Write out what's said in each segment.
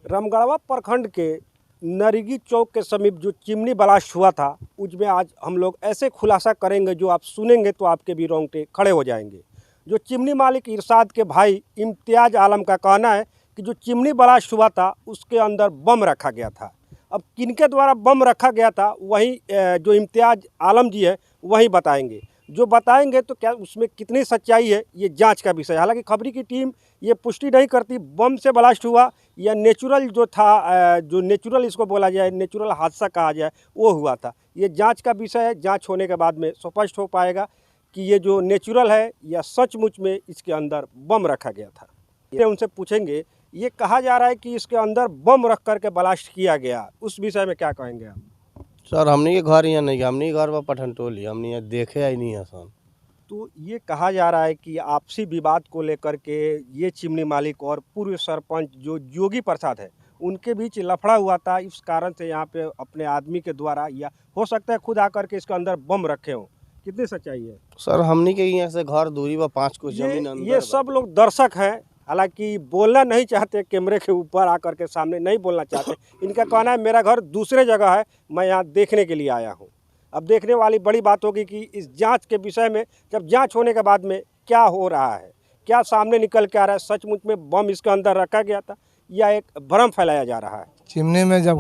रामगढ़वा प्रखंड के नरीगी चौक के समीप जो चिमनी ब्लास्ट हुआ था, उसमें आज हम लोग ऐसे खुलासा करेंगे जो आप सुनेंगे तो आपके भी रोंगटे खड़े हो जाएंगे। जो चिमनी मालिक इरशाद के भाई इम्तियाज आलम का कहना है कि जो चिमनी ब्लास्ट हुआ था उसके अंदर बम रखा गया था। अब किनके द्वारा बम रखा गया था वही जो इम्तियाज आलम जी है वही बताएंगे। जो बताएंगे तो क्या उसमें कितनी सच्चाई है ये जांच का विषय है। हालांकि खबरी की टीम ये पुष्टि नहीं करती बम से ब्लास्ट हुआ या नेचुरल जो था, जो नेचुरल इसको बोला जाए, नेचुरल हादसा कहा जाए, वो हुआ था। ये जांच का विषय है। जांच होने के बाद में स्पष्ट हो पाएगा कि ये जो नेचुरल है या सचमुच में इसके अंदर बम रखा गया था। ये उनसे पूछेंगे। ये कहा जा रहा है कि इसके अंदर बम रख करके ब्लास्ट किया गया, उस विषय में क्या कहेंगे आप? सर हमने ये घर यहाँ नहीं, हमने घर पर पठन टोली हमने ये देखे ही नहीं है सर। तो ये कहा जा रहा है कि आपसी विवाद को लेकर के ये चिमनी मालिक और पूर्व सरपंच जो जोगी प्रसाद है उनके बीच लफड़ा हुआ था। इस कारण से यहाँ पे अपने आदमी के द्वारा या हो सकता है खुद आकर के इसके अंदर बम रखे हों। कितनी सच्चाई है? सर हमने के यहाँ से घर दूरी पर 5 कुछ जमीन अंदर ये सब लोग दर्शक हैं, हालांकि बोलना नहीं चाहते, कैमरे के ऊपर आकर के सामने नहीं बोलना चाहते। इनका कहना है मेरा घर दूसरे जगह है, मैं यहाँ देखने के लिए आया हूँ। अब देखने वाली बड़ी बात होगी कि इस जांच के विषय में जब जांच होने के बाद में क्या हो रहा है, क्या सामने निकल के आ रहा है, सचमुच में बम इसके अंदर रखा गया था या एक भ्रम फैलाया जा रहा है। चिमनी में जब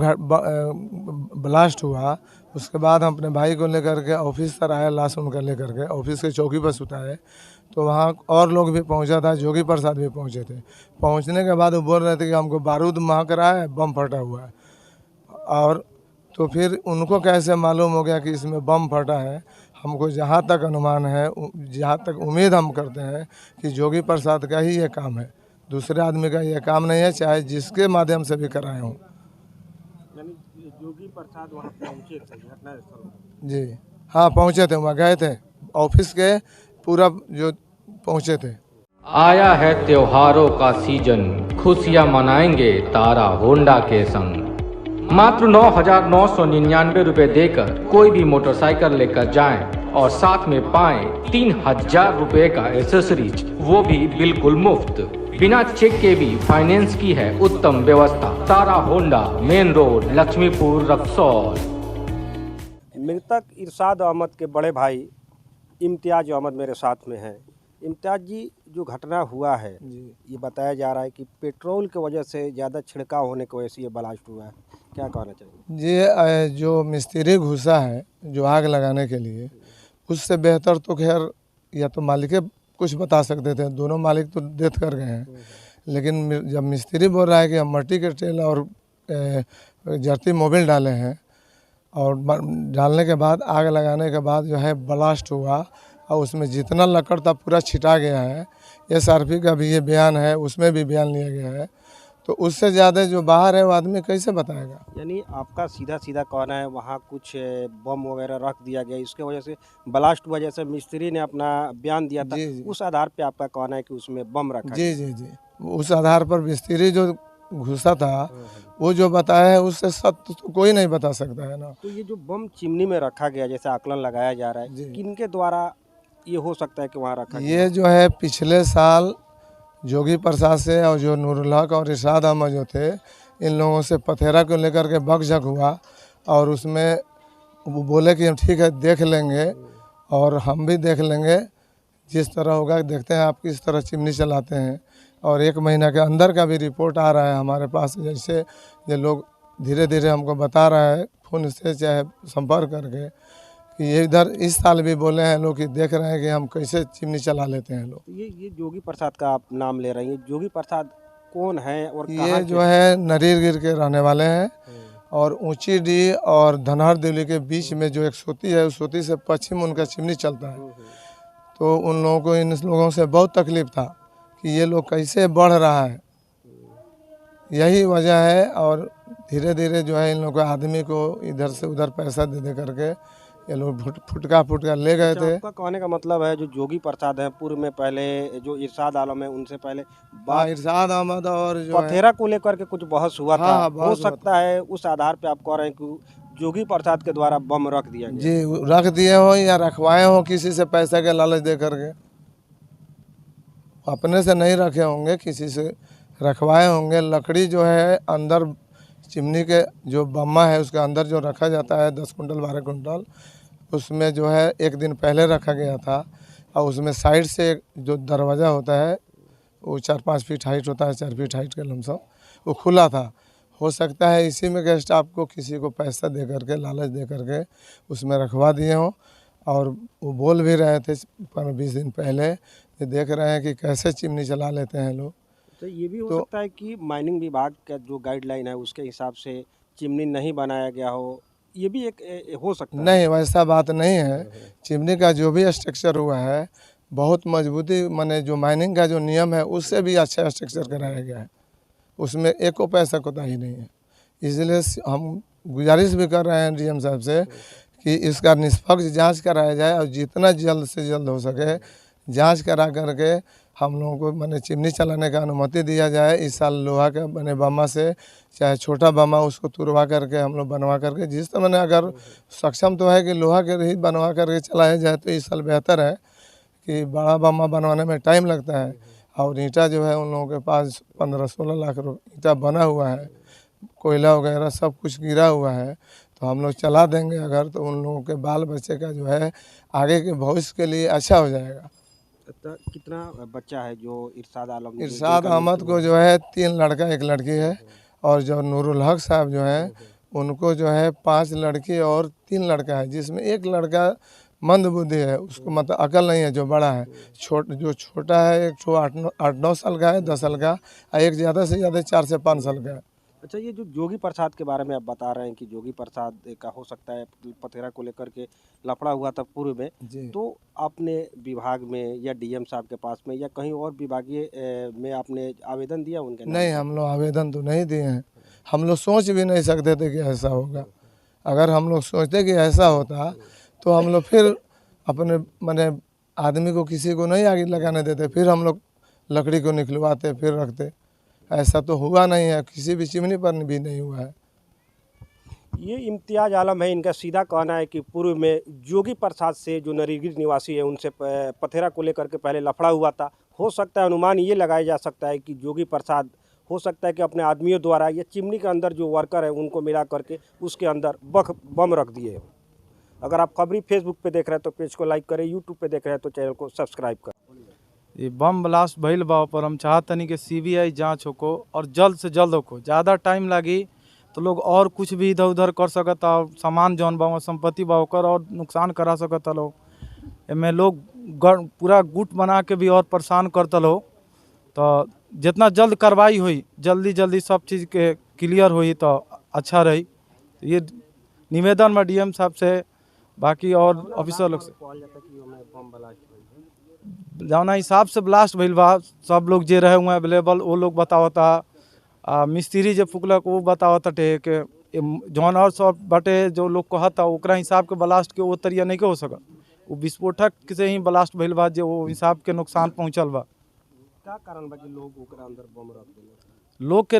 ब्लास्ट हुआ उसके बाद हम अपने भाई को लेकर के ऑफिस पर आए, लाश उनका लेकर के ऑफिस के चौकी पर सुताए, तो वहाँ और लोग भी पहुँचा था, जोगी प्रसाद भी पहुँचे थे। पहुँचने के बाद वो बोल रहे थे कि हमको बारूद महक रहा है, बम फटा हुआ है। और तो फिर उनको कैसे मालूम हो गया कि इसमें बम फटा है? हमको जहाँ तक अनुमान है, जहाँ तक उम्मीद हम करते हैं कि जोगी प्रसाद का ही ये काम है, दूसरे आदमी का ये काम नहीं है, चाहे जिसके माध्यम से भी कराए हों। जोगी प्रसाद वहाँ पहुँचे थे घटनास्थल? जी हाँ पहुँचे थे, वहाँ गए थे, ऑफिस के पूरा जो पहुँचे थे। आया है त्योहारों का सीजन, खुशियाँ मनाएंगे तारा होंडा के संग। मात्र 9,999 रुपए देकर कोई भी मोटरसाइकिल लेकर जाएं और साथ में पाएं 3,000 रुपए का एसेसरीज, वो भी बिल्कुल मुफ्त। बिना चेक के भी फाइनेंस की है उत्तम व्यवस्था। Tara Honda, main road, Laxmipur, Raxaul. मृतक इरशाद अहमद के बड़े भाई इम्तियाज अहमद मेरे साथ में हैं। इम्तियाज जी, जो घटना हुआ है ये बताया जा रहा है कि पेट्रोल की वजह से ज़्यादा छिड़काव होने की वजह से ये ब्लास्ट हुआ है, क्या कहना चाहिए? ये जो मिस्त्री घुसा है जो आग लगाने के लिए, उससे बेहतर तो खैर या तो मालिक कुछ बता सकते थे, दोनों मालिक तो डेथ कर गए हैं। लेकिन जब मिस्त्री बोल रहा है कि हम मट्टी के तेल और जर्ती मोबिल डाले हैं और डालने के बाद आग लगाने के बाद जो है ब्लास्ट हुआ और उसमें जितना लकड़ था पूरा छिटा गया है। SRP का भी ये बयान है, उसमें भी बयान लिया गया है। तो उससे ज़्यादा जो बाहर है वो आदमी कैसे बताएगा? यानी आपका सीधा सीधा कहना है वहाँ कुछ बम वगैरह रख दिया गया, इसके वजह से ब्लास्ट हुआ, जैसे मिस्त्री ने अपना बयान दिया था, उस आधार पे आपका कहना है कि उसमें बम रखा? जी, उस आधार पर मिस्त्री जो घुसा था वो जो बताया है उससे सत्य तो कोई नहीं बता सकता है ना। तो ये जो बम चिमनी में रखा गया, जैसे आकलन लगाया जा रहा है, किनके द्वारा ये हो सकता है कि वहाँ रखा गया? ये जो है पिछले साल जोगी प्रसाद से और जो नूरुल हक और इरशाद अहमद जो थे, इन लोगों से पथेरा को लेकर के बकझक हुआ और उसमें वो बोले कि हम ठीक है देख लेंगे और हम भी देख लेंगे, जिस तरह होगा देखते हैं आप किस तरह चिमनी चलाते हैं। और 1 महीना के अंदर का भी रिपोर्ट आ रहा है हमारे पास, जैसे ये लोग धीरे धीरे हमको बता रहा है फ़ोन से चाहे संपर्क करके कि ये इधर इस साल भी बोले हैं लोग कि देख रहे हैं कि हम कैसे चिमनी चला लेते हैं लोग। ये जोगी प्रसाद का आप नाम ले रहे हैं, जोगी प्रसाद कौन है और ये जो है नरीगिर के रहने वाले हैं और ऊंची डी और धनहर दिल्ली के बीच में जो एक सोती है, उस सोती से पश्चिम उनका चिमनी चलता है। तो उन लोगों को, इन लोगों से बहुत तकलीफ था कि ये लोग कैसे बढ़ रहा है, यही वजह है। और धीरे धीरे जो है इन लोगों को आदमी को इधर से उधर पैसा दे करके ये लोग फुटका ले गए थे। आपका कहने का मतलब है जो जोगी प्रसाद है, पूर्व में पहले जो इरशाद आलम है उनसे पहले इरशाद अहमद और जो पथेरा को लेकर के कुछ बहस हुआ था, हो सकता है उस आधार पे आप कह रहे हैं कि जोगी प्रसाद के द्वारा बम रख दिया गया? जी, रख दिए हो या रखवाए हो किसी से पैसा के लालच दे करके, अपने से नहीं रखे होंगे, किसी से रखवाए होंगे। लकड़ी जो है अंदर चिमनी के जो बम्मा है उसके अंदर जो रखा जाता है 10 कुंटल 12 कुंटल, उसमें जो है एक दिन पहले रखा गया था और उसमें साइड से जो दरवाज़ा होता है वो 4-5 फीट हाइट होता है, 4 फीट हाइट के लमसम, वो खुला था। हो सकता है इसी में गेस्ट आपको किसी को पैसा दे करके, लालच दे करके उसमें रखवा दिए हों। और वो बोल भी रहे थे 15-20 दिन पहले कि देख रहे हैं कि कैसे चिमनी चला लेते हैं लोग। तो ये भी हो सकता है कि माइनिंग विभाग का जो गाइडलाइन है उसके हिसाब से चिमनी नहीं बनाया गया हो, ये भी एक हो सकता है। नहीं, वैसा बात नहीं है। चिमनी का जो भी स्ट्रक्चर हुआ है बहुत मजबूती, माने जो माइनिंग का जो नियम है उससे भी अच्छा स्ट्रक्चर कराया गया है, उसमें एक को पैसा कोताही नहीं है। इसलिए हम गुजारिश भी कर रहे हैं डीएम साहब से कि इसका निष्पक्ष जांच कराया जाए और जितना जल्द से जल्द हो सके जांच करा करके हम लोगों को माने चिमनी चलाने का अनुमति दिया जाए। इस साल लोहा के बने बम्मा से, चाहे छोटा बम्मा, उसको तुड़वा करके हम लोग बनवा करके, जिस तरह मैंने अगर सक्षम तो है कि लोहा के ही बनवा करके चलाया जाए तो इस साल बेहतर है कि बड़ा बम्मा बनवाने में टाइम लगता है। और ईंटा जो है उन लोगों के पास 15-16 लाख ईंटा बना हुआ है, कोयला वगैरह सब कुछ गिरा हुआ है, तो हम लोग चला देंगे अगर, तो उन लोगों के बाल बच्चे का जो है आगे के भविष्य के लिए अच्छा हो जाएगा। तो कितना बच्चा है जो इरशाद आलम, इरशाद अहमद को जो है 3 लड़का 1 लड़की है, और जो नूरुल हक साहब जो हैं उनको जो है 5 लड़की और 3 लड़का है, जिसमें 1 लड़का मंद बुद्धि है, उसको मतलब अकल नहीं है, जो बड़ा है। जो छोटा है एक ठो 8-9 साल का है, 10 साल का, और एक ज़्यादा से ज़्यादा 4 से 5 साल का है। अच्छा, ये जो जोगी प्रसाद के बारे में आप बता रहे हैं कि जोगी प्रसाद का हो सकता है पथेरा को लेकर के लफड़ा हुआ था पूर्व में, तो आपने विभाग में या डीएम साहब के पास में या कहीं और विभागीय में आपने आवेदन दिया उनके नाम? नहीं, हम लोग आवेदन तो नहीं दिए हैं। हम लोग सोच भी नहीं सकते थे कि ऐसा होगा। अगर हम लोग सोचते कि ऐसा होता तो हम लोग फिर अपने माने आदमी को किसी को नहीं आगे लगाने देते, फिर हम लोग लकड़ी को निकलवाते फिर रखते। ऐसा तो हुआ नहीं है, किसी भी चिमनी पर भी नहीं हुआ है। ये इम्तियाज आलम है, इनका सीधा कहना है कि पूर्व में जोगी प्रसाद से जो नरीगिर निवासी है उनसे पथेरा को लेकर के पहले लफड़ा हुआ था। हो सकता है, अनुमान ये लगाया जा सकता है कि जोगी प्रसाद हो सकता है कि अपने आदमियों द्वारा या चिमनी के अंदर जो वर्कर है उनको मिला करके उसके अंदर बम रख दिए हो। अगर आप खबरी फेसबुक पे देख रहे हैं तो पेज को लाइक करें, यूट्यूब पे देख रहे हैं तो चैनल को सब्सक्राइब करें। ये बम ब्लास्ट भइल बा पर हम चाहतनी कि सीबीआई जांच होको और जल्द से जल्द होको। ज़्यादा टाइम लगी तो लोग और कुछ भी इधर उधर कर सकता, और सामान जौन बा संपत्ति बा ओकर और नुकसान करा सकता लोग। एमें लोग पूरा गुट बना के भी और परेशान करता लोग। तो जितना जल्द कार्रवाई हुई, जल्दी सब चीज़ के क्लियर हुई तो अच्छा रही। ये निवेदन में डीएम साहब से, बाकी और ऑफिसर लोग से, जौना हिसाब से ब्लास्ट भइल बा सब लोग जे रहे हुए अवेलेबल वो लोग बतावता, मिस्त्री जे फुकलक वो बतावता के जौन और सब बटे जो लोग कहता ओकरा हिसाब के ब्लास्ट के वो तरिया नहीं के हो सकत। वो विस्फोटक से ही ब्लास्ट भइल बा, जो वो हिसाब के नुकसान पहुँचल बा। क्या कारण बा कि लोग ओकरा अंदर बम रख देले? लोग के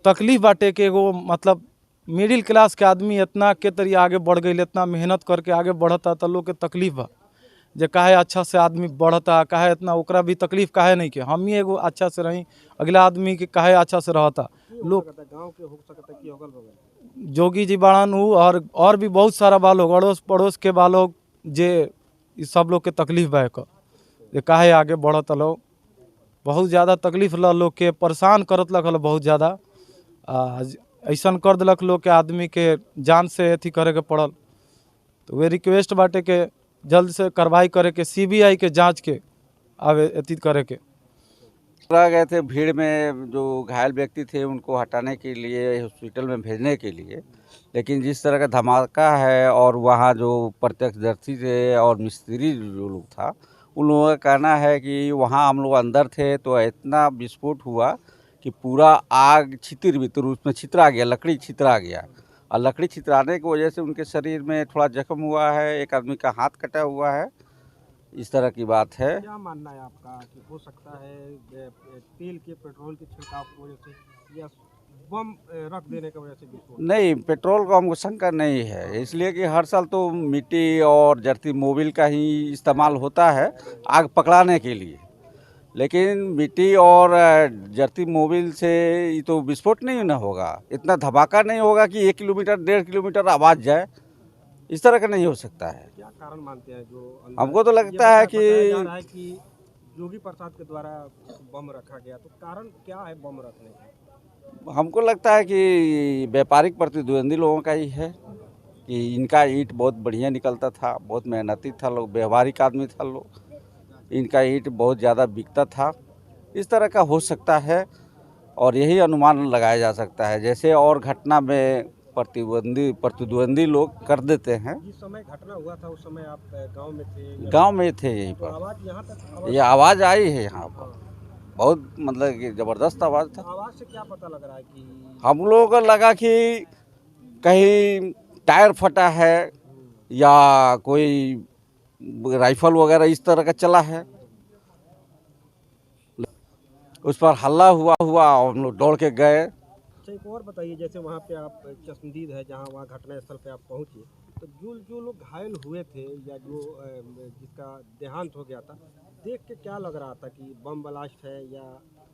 तकलीफ बाटे के एगो मतलब मिडिल क्लास के आदमी इतना के तरिया आगे बढ़ गई, इतना मेहनत करके आगे बढ़ता, तो लोग के तकलीफ बा जे काहे अच्छा से आदमी बढ़ता, काहे इतना ओकरा भी तकलीफ काहे नहीं के। हम ही एगो अच्छा से रही, अगला आदमी के काहे अच्छा से रहता। लोग गाँव के हो सकता है कि अगल बगल जोगी जी बाड़न और भी बहुत सारा बा लोग, अड़ोस पड़ोस के बा लोग, जे इस सब लोग के तकलीफ बा जे काहे आगे बढ़त लोग। बहुत ज़्यादा तकलीफ ल लोग के परेशान करत लग बहुत ज़्यादा, ऐसा कर दिलक लोग के आदमी के जान से अथी करे के पड़ल। तो वे रिक्वेस्ट बाटे के जल्द से कार्रवाई करे के, सीबीआई के जांच के आवे अथी करे के। रह गए थे भीड़ में, जो घायल व्यक्ति थे उनको हटाने के लिए, हॉस्पिटल में भेजने के लिए, लेकिन जिस तरह का धमाका है और वहाँ जो प्रत्यक्षदर्शी थे और मिस्त्री जो लोग था उन लोगों का कहना है कि वहाँ हम लोग अंदर थे तो इतना विस्फोट हुआ कि पूरा आग छितर भीतर उसमें छितरा गया, लकड़ी छितरा गया, और लकड़ी छितराने की वजह से उनके शरीर में थोड़ा जख्म हुआ है, एक आदमी का हाथ कटा हुआ है। इस तरह की बात है। क्या मानना है आपका कि हो सकता है तेल के पेट्रोल के छिड़काव की वजह से या बम रख देने की वजह से विस्फोट? नहीं, पेट्रोल का हमको शंका नहीं है, इसलिए कि हर साल तो मिट्टी और जरती मोबिल का ही इस्तेमाल होता है आग पकड़ाने के लिए। लेकिन मिट्टी और जरती मोबिल से ये तो विस्फोट नहीं ना होगा, इतना धमाका नहीं होगा कि 1 किलोमीटर 1.5 किलोमीटर आवाज़ जाए, इस तरह का नहीं हो सकता है। क्या कारण मानते हैं जो हमको तो लगता है कि योगी प्रसाद के द्वारा बम रखा गया, तो कारण क्या है बम रखने का? हमको लगता है कि व्यापारिक प्रतिद्वंदी लोगों का ही है कि इनका ईंट बहुत बढ़िया निकलता था, बहुत मेहनती था लोग, व्यवहारिक आदमी था लोग, इनका ईंट बहुत ज़्यादा बिकता था, इस तरह का हो सकता है और यही अनुमान लगाया जा सकता है। जैसे और घटना में प्रतिद्वंदी लोग कर देते हैं। जिस समय घटना हुआ था उस समय आप गांव में थे? गांव में थे यहीं तो पर, आवाज़ यहाँ तक ये आवाज़ आई है यहाँ पर, बहुत मतलब कि ज़बरदस्त आवाज़ था। आवाज़ से क्या पता लग रहा है कि हम लोगों को लगा कि कहीं टायर फटा है या कोई राइफल वगैरह इस तरह का चला है, उस पर हल्ला हुआ हम लोग दौड़ के गए। अच्छा, एक और बताइए, जैसे वहाँ पे आप चश्मदीद है जहाँ वहाँ घटना स्थल पे आप पहुँचे, तो जो लोग घायल हुए थे या जो जिसका देहांत हो गया था, देख के क्या लग रहा था कि बम ब्लास्ट है या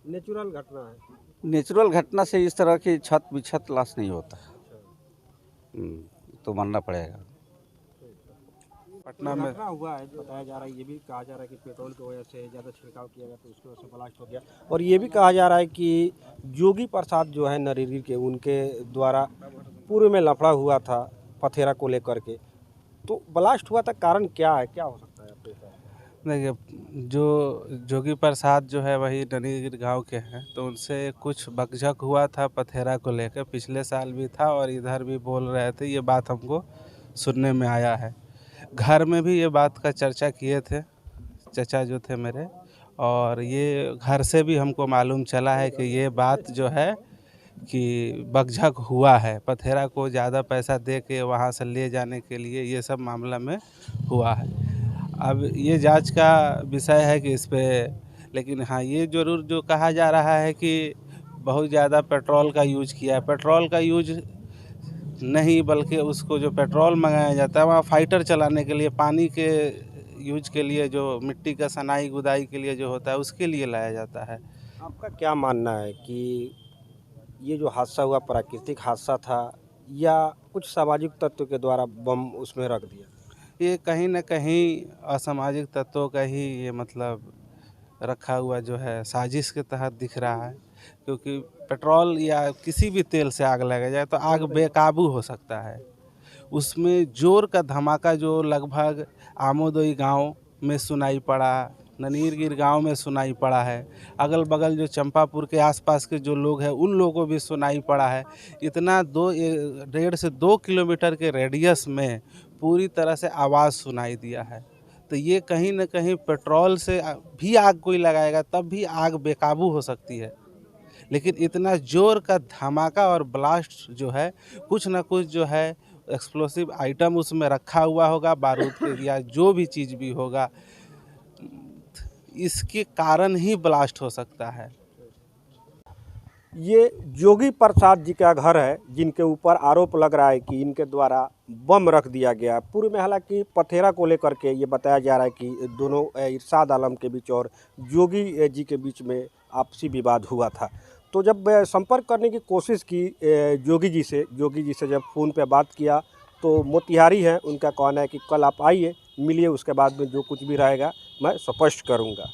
नेचुरल घटना है? नेचुरल घटना से इस तरह की छत बिछत लाश नहीं होता, तो मानना पड़ेगा। पटना में घटना हुआ है, बताया जा रहा है, ये भी कहा जा रहा है कि पेट्रोल की वजह से ज़्यादा छिड़काव किया गया तो उसकी वजह से ब्लास्ट हो गया, और ये भी कहा जा रहा है कि योगी प्रसाद जो है नरीरी के, उनके द्वारा पूर्व में लफड़ा हुआ था पथेरा को लेकर के, तो ब्लास्ट हुआ था। कारण क्या है, क्या हो सकता है आपके हिसाब से? देखिए, जो जोगी प्रसाद जो है वही ननीगिर गांव के हैं, तो उनसे कुछ बकझक हुआ था पथेरा को लेकर, पिछले साल भी था और इधर भी बोल रहे थे, ये बात हमको सुनने में आया है। घर में भी ये बात का चर्चा किए थे चचा जो थे मेरे, और ये घर से भी हमको मालूम चला है कि ये बात जो है कि बकझक हुआ है, पथेरा को ज़्यादा पैसा दे के वहाँ से ले जाने के लिए, ये सब मामला में हुआ है। अब ये जांच का विषय है कि इस पे, लेकिन हाँ ये ज़रूर जो कहा जा रहा है कि बहुत ज़्यादा पेट्रोल का यूज किया है। पेट्रोल का यूज नहीं, बल्कि उसको जो पेट्रोल मंगाया जाता है वहाँ फाइटर चलाने के लिए, पानी के यूज के लिए, जो मिट्टी का सनाई गुदाई के लिए जो होता है उसके लिए लाया जाता है। आपका क्या मानना है कि ये जो हादसा हुआ प्राकृतिक हादसा था या कुछ सामाजिक तत्व के द्वारा बम उसमें रख दिया? ये कहीं न कहीं असामाजिक तत्वों का ही ये मतलब रखा हुआ जो है साजिश के तहत दिख रहा है, क्योंकि पेट्रोल या किसी भी तेल से आग लगा जाए तो आग बेकाबू हो सकता है। उसमें जोर का धमाका जो लगभग आमोदोई गांव में सुनाई पड़ा, ननीरगिर गांव में सुनाई पड़ा है, अगल बगल जो चंपापुर के आसपास के जो लोग हैं उन लोगों को भी सुनाई पड़ा है। इतना 1.5 से 2 किलोमीटर के रेडियस में पूरी तरह से आवाज़ सुनाई दिया है। तो ये कहीं न कहीं पेट्रोल से भी आग कोई लगाएगा तब भी आग बेकाबू हो सकती है, लेकिन इतना जोर का धमाका और ब्लास्ट जो है, कुछ ना कुछ जो है एक्सप्लोसिव आइटम उसमें रखा हुआ होगा, बारूद के या जो भी चीज़ भी होगा, इसके कारण ही ब्लास्ट हो सकता है। ये योगी प्रसाद जी का घर है जिनके ऊपर आरोप लग रहा है कि इनके द्वारा बम रख दिया गया। पूर्व में हालांकि पथेरा को लेकर के ये बताया जा रहा है कि दोनों इरशाद आलम के बीच और योगी जी के बीच में आपसी विवाद हुआ था। तो जब संपर्क करने की कोशिश की योगी जी से जब फ़ोन पे बात किया तो मोतिहारी है, उनका कहना है कि कल आप आइए, मिलिए, उसके बाद में जो कुछ भी रहेगा मैं स्पष्ट करूँगा।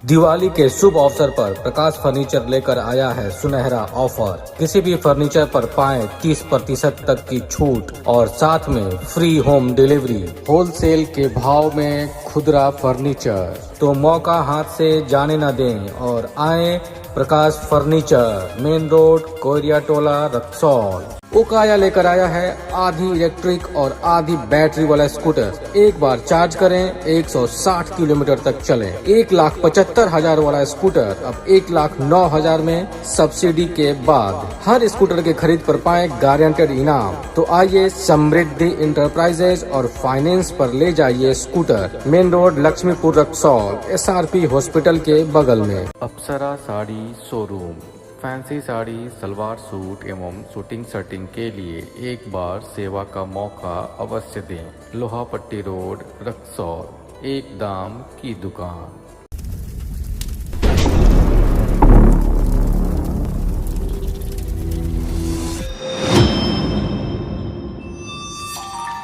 दिवाली के शुभ अवसर पर प्रकाश फर्नीचर लेकर आया है सुनहरा ऑफर। किसी भी फर्नीचर पर पाएं 30% तक की छूट और साथ में फ्री होम डिलीवरी। होलसेल के भाव में खुदरा फर्नीचर, तो मौका हाथ से जाने न दें और आए प्रकाश फर्नीचर, मेन रोड, कोयरिया टोला, रक्सौल। ओकाया लेकर आया है आधी इलेक्ट्रिक और आधी बैटरी वाला स्कूटर। एक बार चार्ज करें 160 किलोमीटर तक चले। 1,75,000 वाला स्कूटर अब 1,09,000 में सब्सिडी के बाद। हर स्कूटर के खरीद पर पाएं गारंटेड इनाम। तो आइए समृद्धि इंटरप्राइजेज और फाइनेंस पर ले जाइए scooter. Main road, Laxmipur, Raxaul, SRP hospital के बगल में। Apsara sari showroom, fancy sari, salwar suit एवं शूटिंग शर्टिंग के लिए एक बार सेवा का मौका अवश्य दें। लोहापट्टी रोड, रक्सौल, एक दाम की दुकान।